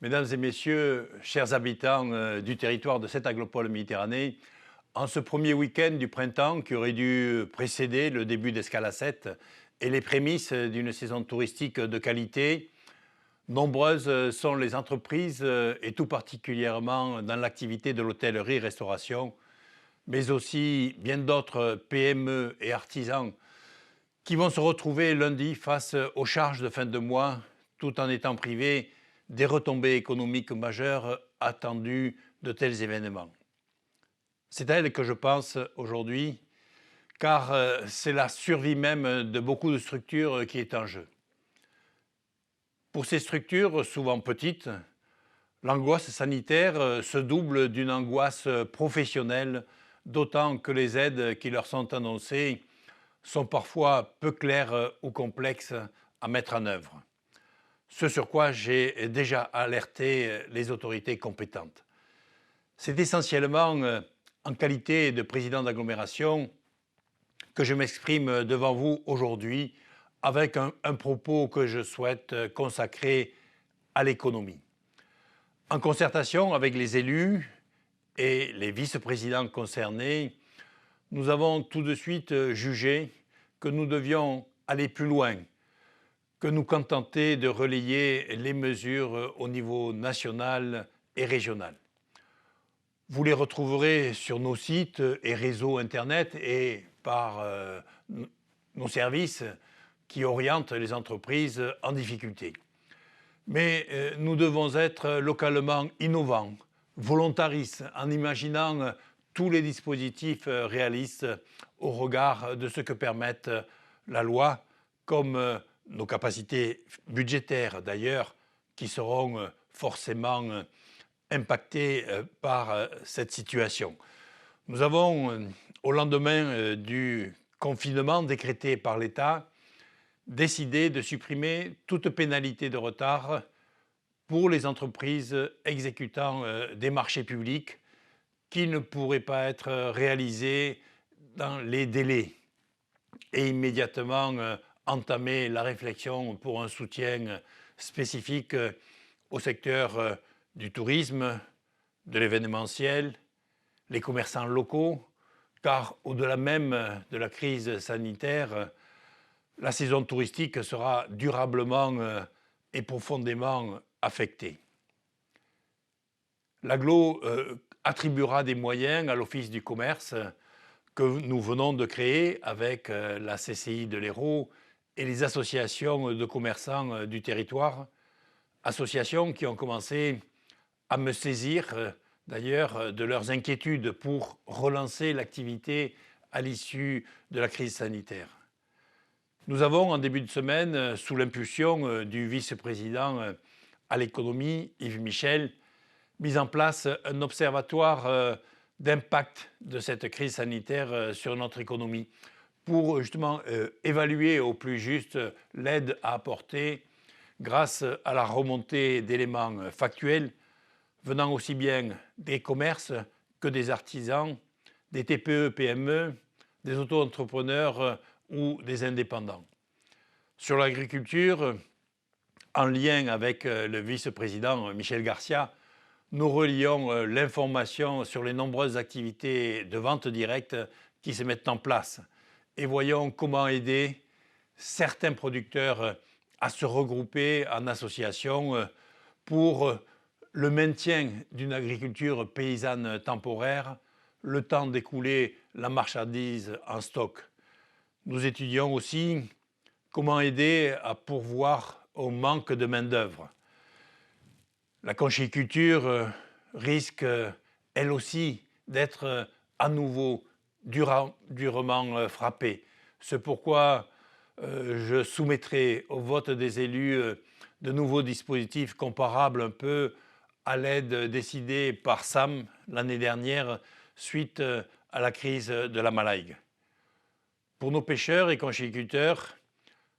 Mesdames et messieurs, chers habitants du territoire de cette aglopole Méditerranée, en ce premier week-end du printemps qui aurait dû précéder le début d'Escale 7 et les prémices d'une saison touristique de qualité, nombreuses sont les entreprises et tout particulièrement dans l'activité de l'hôtellerie-restauration, mais aussi bien d'autres PME et artisans qui vont se retrouver lundi face aux charges de fin de mois tout en étant privés des retombées économiques majeures attendues de tels événements. C'est à elles que je pense aujourd'hui, car c'est la survie même de beaucoup de structures qui est en jeu. Pour ces structures, souvent petites, l'angoisse sanitaire se double d'une angoisse professionnelle, d'autant que les aides qui leur sont annoncées sont parfois peu claires ou complexes à mettre en œuvre. Ce sur quoi j'ai déjà alerté les autorités compétentes. C'est essentiellement en qualité de président d'agglomération que je m'exprime devant vous aujourd'hui avec un propos que je souhaite consacrer à l'économie. En concertation avec les élus et les vice-présidents concernés, nous avons tout de suite jugé que nous devions aller plus loin, que nous contenter de relayer les mesures au niveau national et régional. Vous les retrouverez sur nos sites et réseaux Internet et par nos services qui orientent les entreprises en difficulté. Mais nous devons être localement innovants, volontaristes, en imaginant tous les dispositifs réalistes au regard de ce que permettent la loi, comme nos capacités budgétaires d'ailleurs, qui seront forcément impactées par cette situation. Nous avons, au lendemain du confinement décrété par l'État, décidé de supprimer toute pénalité de retard pour les entreprises exécutant des marchés publics qui ne pourraient pas être réalisés dans les délais et immédiatement entamer la réflexion pour un soutien spécifique au secteur du tourisme, de l'événementiel, les commerçants locaux, car au-delà même de la crise sanitaire, la saison touristique sera durablement et profondément affectée. L'Aglo attribuera des moyens à l'Office du commerce que nous venons de créer avec la CCI de l'Hérault et les associations de commerçants du territoire, associations qui ont commencé à me saisir d'ailleurs de leurs inquiétudes pour relancer l'activité à l'issue de la crise sanitaire. Nous avons en début de semaine, sous l'impulsion du vice-président à l'économie, Yves Michel, mis en place un observatoire d'impact de cette crise sanitaire sur notre économie pour justement évaluer au plus juste l'aide à apporter grâce à la remontée d'éléments factuels venant aussi bien des commerces que des artisans, des TPE-PME, des auto-entrepreneurs ou des indépendants. Sur l'agriculture, en lien avec le vice-président Michel Garcia, nous relions l'information sur les nombreuses activités de vente directe qui se mettent en place et voyons comment aider certains producteurs à se regrouper en association pour le maintien d'une agriculture paysanne temporaire, le temps d'écouler la marchandise en stock. Nous étudions aussi comment aider à pourvoir au manque de main-d'œuvre. La conchyliculture risque, elle aussi, d'être à nouveau durement frappée. C'est pourquoi je soumettrai au vote des élus de nouveaux dispositifs comparables un peu à l'aide décidée par SAM l'année dernière suite à la crise de la Malague. Pour nos pêcheurs et conchyliculteurs,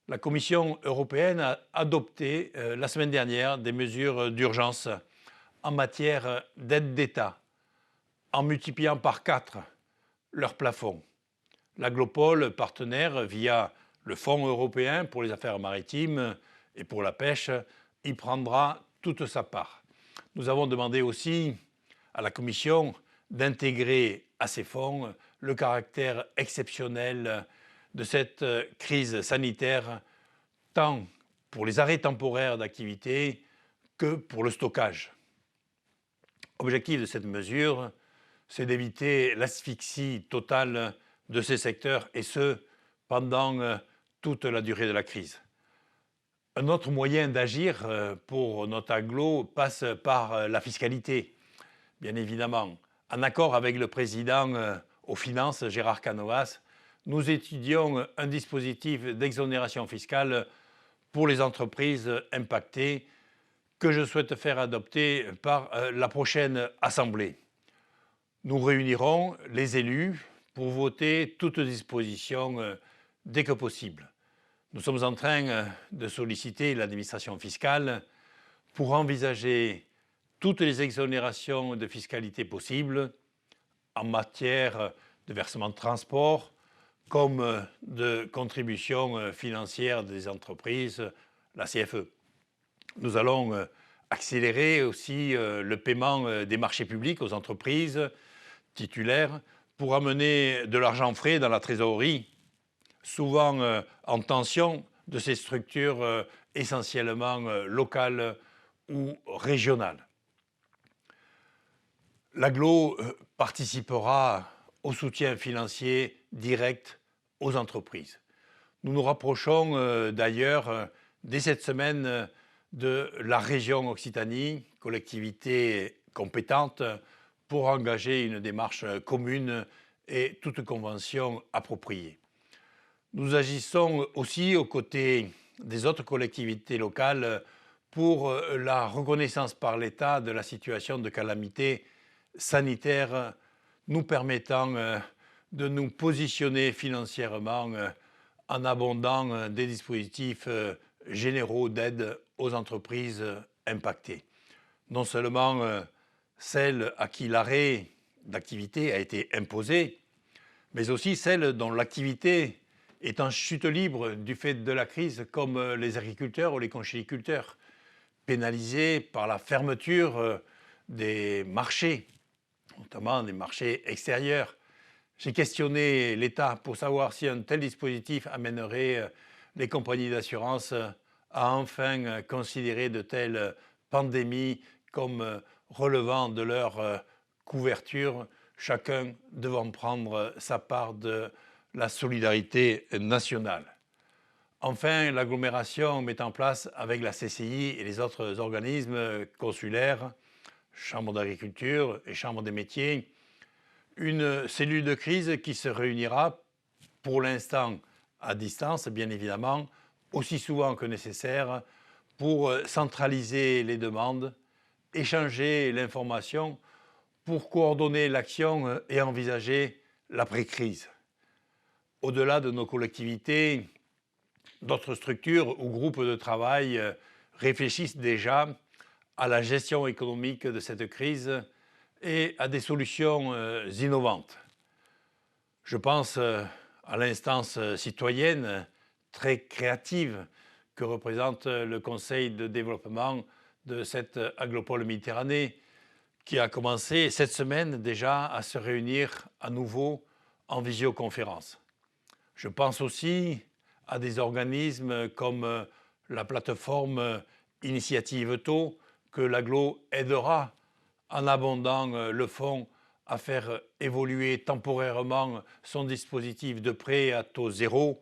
la Commission européenne a adopté la semaine dernière des mesures d'urgence en matière d'aide d'État, en multipliant par 4 leur plafond. L'Aglopole, partenaire via le Fonds européen pour les affaires maritimes et pour la pêche, y prendra toute sa part. Nous avons demandé aussi à la Commission d'intégrer à ces fonds le caractère exceptionnel de cette crise sanitaire, tant pour les arrêts temporaires d'activité que pour le stockage. L'objectif de cette mesure, c'est d'éviter l'asphyxie totale de ces secteurs, et ce, pendant toute la durée de la crise. Un autre moyen d'agir pour notre agglo passe par la fiscalité, bien évidemment. En accord avec le président aux finances, Gérard Canovas, nous étudions un dispositif d'exonération fiscale pour les entreprises impactées que je souhaite faire adopter par la prochaine Assemblée. Nous réunirons les élus pour voter toutes dispositions dès que possible. Nous sommes en train de solliciter l'administration fiscale pour envisager toutes les exonérations de fiscalité possibles en matière de versement de transport comme de contributions financières des entreprises, la CFE. Nous allons accélérer aussi le paiement des marchés publics aux entreprises titulaires pour amener de l'argent frais dans la trésorerie, souvent en tension de ces structures essentiellement locales ou régionales. L'Agglo participera au soutien financier direct aux entreprises. Nous nous rapprochons d'ailleurs dès cette semaine de la région Occitanie, collectivité compétente, pour engager une démarche commune et toute convention appropriée. Nous agissons aussi aux côtés des autres collectivités locales pour la reconnaissance par l'État de la situation de calamité sanitaire, nous permettant de nous positionner financièrement en abondant des dispositifs généraux d'aide aux entreprises impactées. Non seulement celles à qui l'arrêt d'activité a été imposé, mais aussi celles dont l'activité est en chute libre du fait de la crise, comme les agriculteurs ou les conchyliculteurs, pénalisés par la fermeture des marchés, notamment des marchés extérieurs. J'ai questionné l'État pour savoir si un tel dispositif amènerait les compagnies d'assurance à enfin considérer de telles pandémies comme relevant de leur couverture, chacun devant prendre sa part de la solidarité nationale. Enfin, l'agglomération met en place, avec la CCI et les autres organismes consulaires, Chambre d'agriculture et Chambre des métiers, une cellule de crise qui se réunira pour l'instant à distance, bien évidemment, aussi souvent que nécessaire, pour centraliser les demandes, échanger l'information, pour coordonner l'action et envisager l'après-crise. Au-delà de nos collectivités, d'autres structures ou groupes de travail réfléchissent déjà à la gestion économique de cette crise et à des solutions innovantes. Je pense à l'instance citoyenne très créative que représente le Conseil de développement de cette agglo-pôle Méditerranée, qui a commencé cette semaine déjà à se réunir à nouveau en visioconférence. Je pense aussi à des organismes comme la plateforme Initiative Taux, que l'Agglo aidera en abondant le fonds à faire évoluer temporairement son dispositif de prêt à taux zéro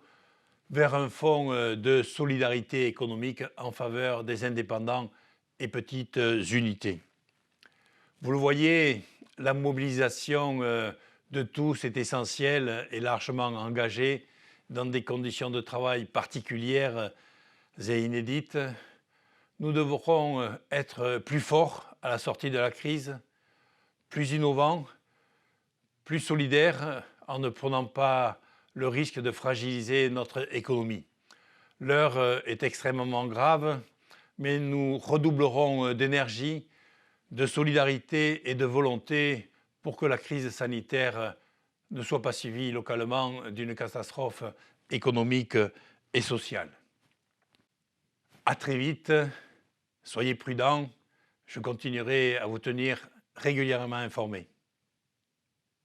vers un fonds de solidarité économique en faveur des indépendants et petites unités. Vous le voyez, la mobilisation de tous est essentielle et largement engagée dans des conditions de travail particulières et inédites. Nous devrons être plus forts à la sortie de la crise, plus innovants, plus solidaires en ne prenant pas le risque de fragiliser notre économie. L'heure est extrêmement grave, mais nous redoublerons d'énergie, de solidarité et de volonté pour que la crise sanitaire ne soit pas suivie localement d'une catastrophe économique et sociale. À très vite, soyez prudents, Je continuerai à vous tenir régulièrement informés.